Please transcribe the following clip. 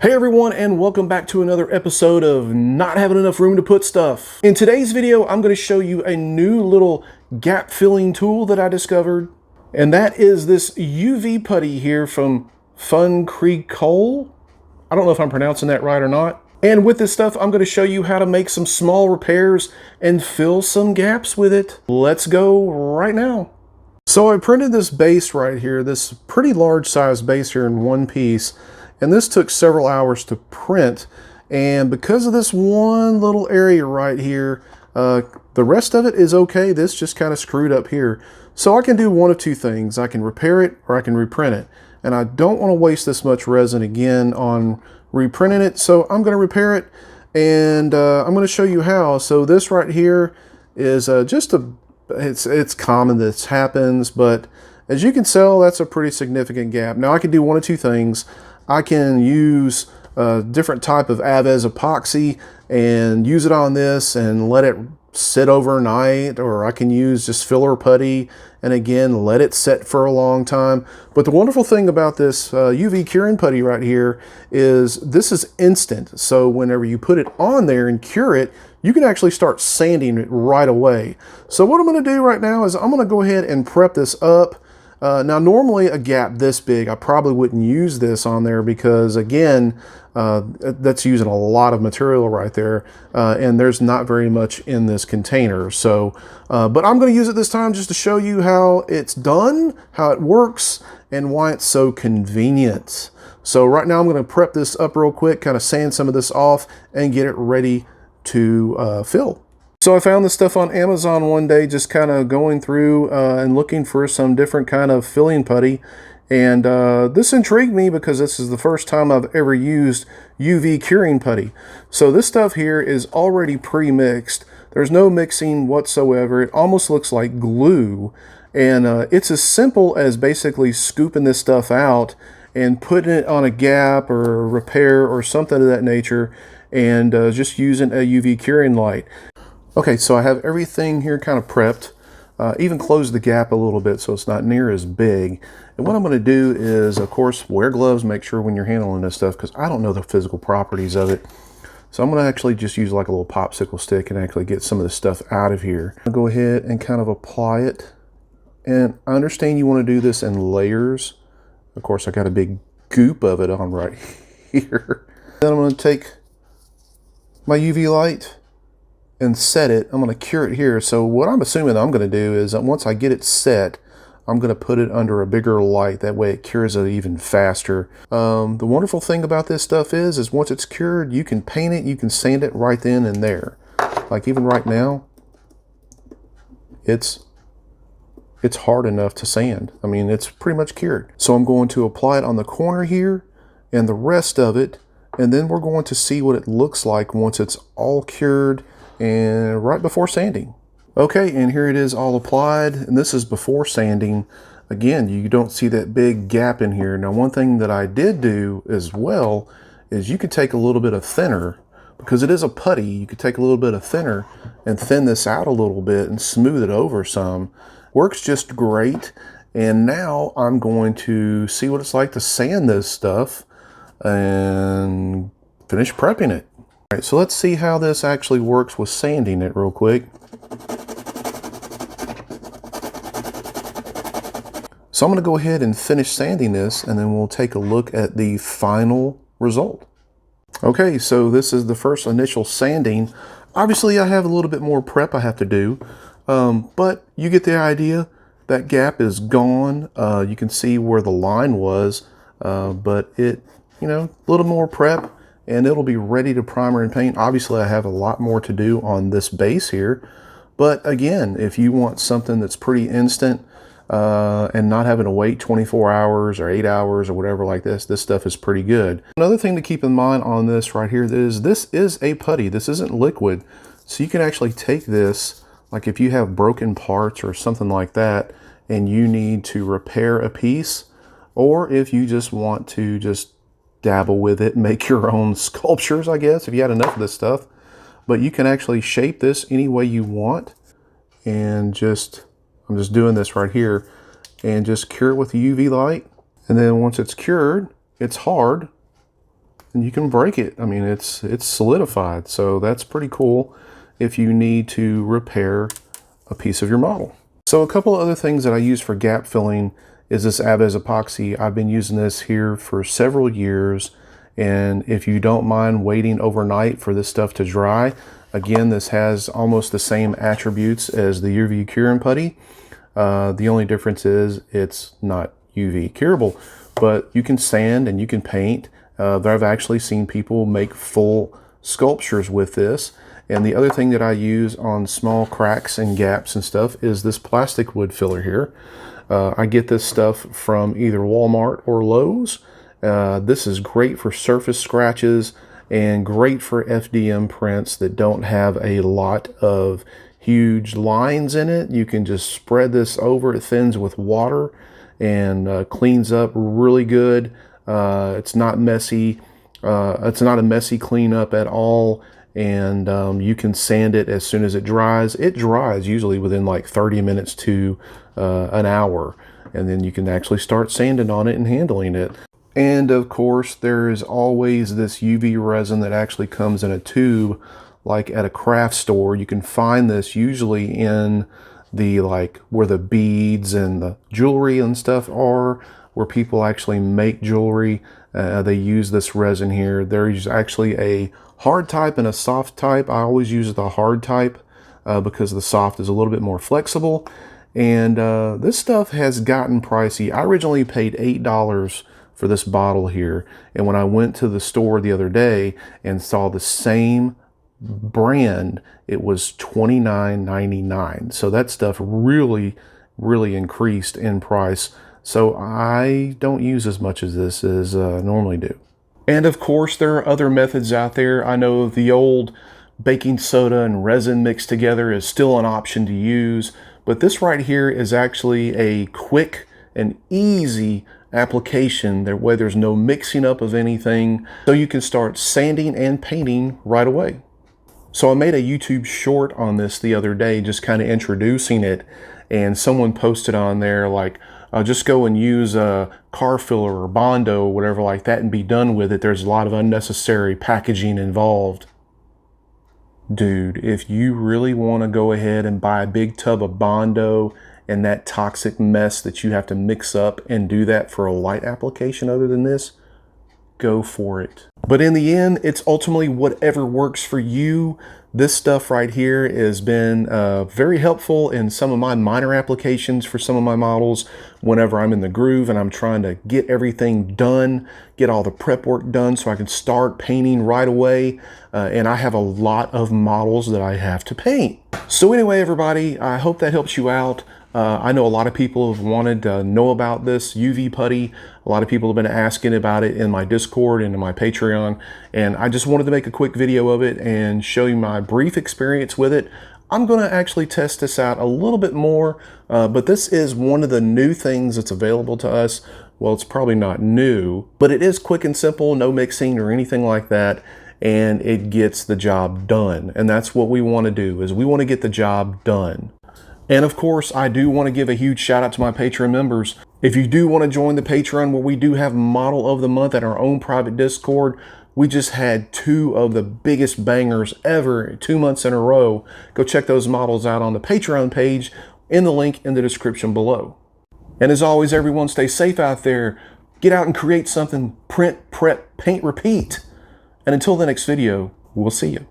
Hey everyone, and welcome back to another episode of Not Having Enough Room to Put Stuff. In today's video, I'm going to show you a new little gap filling tool that I discovered, and that is this UV putty here from Funcrecol. I don't know if I'm pronouncing that right or not. And with this stuff, I'm going to show you how to make some small repairs and fill some gaps with it. Let's go right now. So I printed this base right here, this pretty large size base here in one piece. And this took several hours to print, and because of this one little area right here, the rest of it is okay. This just kind of screwed up here. So I can do one of two things. I can repair it or I can reprint it. And I don't want to waste this much resin again on reprinting it, so I'm going to repair it, and I'm going to show you how. So this right here is it's common this happens, but as you can tell, that's a pretty significant gap. Now I can do one of two things. I can use a different type of Avez epoxy and use it on this and let it sit overnight, or I can use just filler putty and again let it set for a long time. But the wonderful thing about this UV curing putty right here is this is instant. So whenever you put it on there and cure it, you can actually start sanding it right away. So what I'm going to do right now is I'm going to go ahead and prep this up. Now normally a gap this big, I probably wouldn't use this on there because again, that's using a lot of material right there, and there's not very much in this container. So, but I'm going to use it this time just to show you how it's done, how it works, and why it's so convenient. So right now I'm going to prep this up real quick, kind of sand some of this off, and get it ready to fill. So I found this stuff on Amazon one day, just kind of going through and looking for some different kind of filling putty. And this intrigued me because this is the first time I've ever used UV curing putty. So this stuff here is already pre-mixed. There's no mixing whatsoever. It almost looks like glue. And it's as simple as basically scooping this stuff out and putting it on a gap or a repair or something of that nature, and just using a UV curing light. Okay, so I have everything here kind of prepped, even closed the gap a little bit so it's not near as big. And what I'm going to do is, of course, wear gloves, make sure when you're handling this stuff, because I don't know the physical properties of it. So I'm going to actually just use like a little popsicle stick and actually get some of this stuff out of here. I'll go ahead and kind of apply it. And I understand you want to do this in layers. Of course, I got a big goop of it on right here. Then I'm going to take my UV light and set it. I'm going to cure it here. So what I'm assuming I'm going to do is that once I get it set, I'm going to put it under a bigger light. That way it cures it even faster. The wonderful thing about this stuff is once it's cured, you can paint it, you can sand it right then and there. Like even right now, it's hard enough to sand. I mean, it's pretty much cured. So I'm going to apply it on the corner here and the rest of it, and then we're going to see what it looks like once it's all cured and right before sanding. Okay, and here it is all applied, and this is before sanding. Again, you don't see that big gap in here. Now, one thing that I did do as well is you could take a little bit of thinner, because it is a putty, you could take a little bit of thinner and thin this out a little bit and smooth it over some. Works just great. And now I'm going to see what it's like to sand this stuff and finish prepping it. All right, so let's see how this actually works with sanding it real quick. So I'm going to go ahead and finish sanding this, and then we'll take a look at the final result. Okay, so this is the first initial sanding. Obviously, I have a little bit more prep I have to do, but you get the idea. That gap is gone. You can see where the line was, but it, a little more prep, and it'll be ready to primer and paint. Obviously, I have a lot more to do on this base here. But again, if you want something that's pretty instant and not having to wait 24 hours or 8 hours or whatever like this stuff is pretty good. Another thing to keep in mind on this right here is this is a putty. This isn't liquid. So you can actually take this, like if you have broken parts or something like that, and you need to repair a piece, or if you just want to just dabble with it, make your own sculptures, I guess, if you had enough of this stuff. But you can actually shape this any way you want, and I'm just doing this right here, and just cure it with the UV light. And then once it's cured, it's hard, and you can break it. I mean, it's solidified, so that's pretty cool if you need to repair a piece of your model. So a couple of other things that I use for gap filling is this Abez epoxy. I've been using this here for several years, and if you don't mind waiting overnight for this stuff to dry, again, this has almost the same attributes as the UV Cure and Putty. The only difference is it's not UV curable, but you can sand and you can paint. I've actually seen people make full sculptures with this. And the other thing that I use on small cracks and gaps and stuff is this plastic wood filler here. I get this stuff from either Walmart or Lowe's. This is great for surface scratches and great for FDM prints that don't have a lot of huge lines in it. You can just spread this over. It thins with water and cleans up really good. It's not messy. It's not a messy cleanup at all. And you can sand it as soon as it dries. It dries usually within like 30 minutes to an hour. And then you can actually start sanding on it and handling it. And of course, there is always this UV resin that actually comes in a tube, like at a craft store. You can find this usually in the, like, where the beads and the jewelry and stuff are, where people actually make jewelry. They use this resin here. There's actually a hard type and a soft type. I always use the hard type because the soft is a little bit more flexible. And this stuff has gotten pricey. I originally paid $8 for this bottle here, and when I went to the store the other day and saw the same brand, it was $29.99. So that stuff really increased in price. So I don't use as much as this as I normally do. And of course, there are other methods out there. I know the old baking soda and resin mixed together is still an option to use, but this right here is actually a quick and easy application where there's no mixing up of anything, so you can start sanding and painting right away. So I made a YouTube short on this the other day, just kind of introducing it, and someone posted on there like, just go and use a car filler or Bondo or whatever like that and be done with it. There's a lot of unnecessary packaging involved. Dude, if you really want to go ahead and buy a big tub of Bondo and that toxic mess that you have to mix up and do that for a light application other than this, go for it. But in the end, it's ultimately whatever works for you. This stuff right here has been very helpful in some of my minor applications for some of my models whenever I'm in the groove and I'm trying to get everything done, get all the prep work done so I can start painting right away. And I have a lot of models that I have to paint. So anyway, everybody, I hope that helps you out. I know a lot of people have wanted to know about this UV putty. A lot of people have been asking about it in my Discord and in my Patreon, and I just wanted to make a quick video of it and show you my brief experience with it. I'm going to actually test this out a little bit more, but this is one of the new things that's available to us. Well, it's probably not new, but it is quick and simple, no mixing or anything like that, and it gets the job done. And that's what we want to do, is we want to get the job done. And of course, I do want to give a huge shout out to my Patreon members. If you do want to join the Patreon, where we do have Model of the Month at our own private Discord, we just had 2 of the biggest bangers ever, 2 months in a row. Go check those models out on the Patreon page in the link in the description below. And as always, everyone, stay safe out there. Get out and create something. Print, prep, paint, repeat. And until the next video, we'll see you.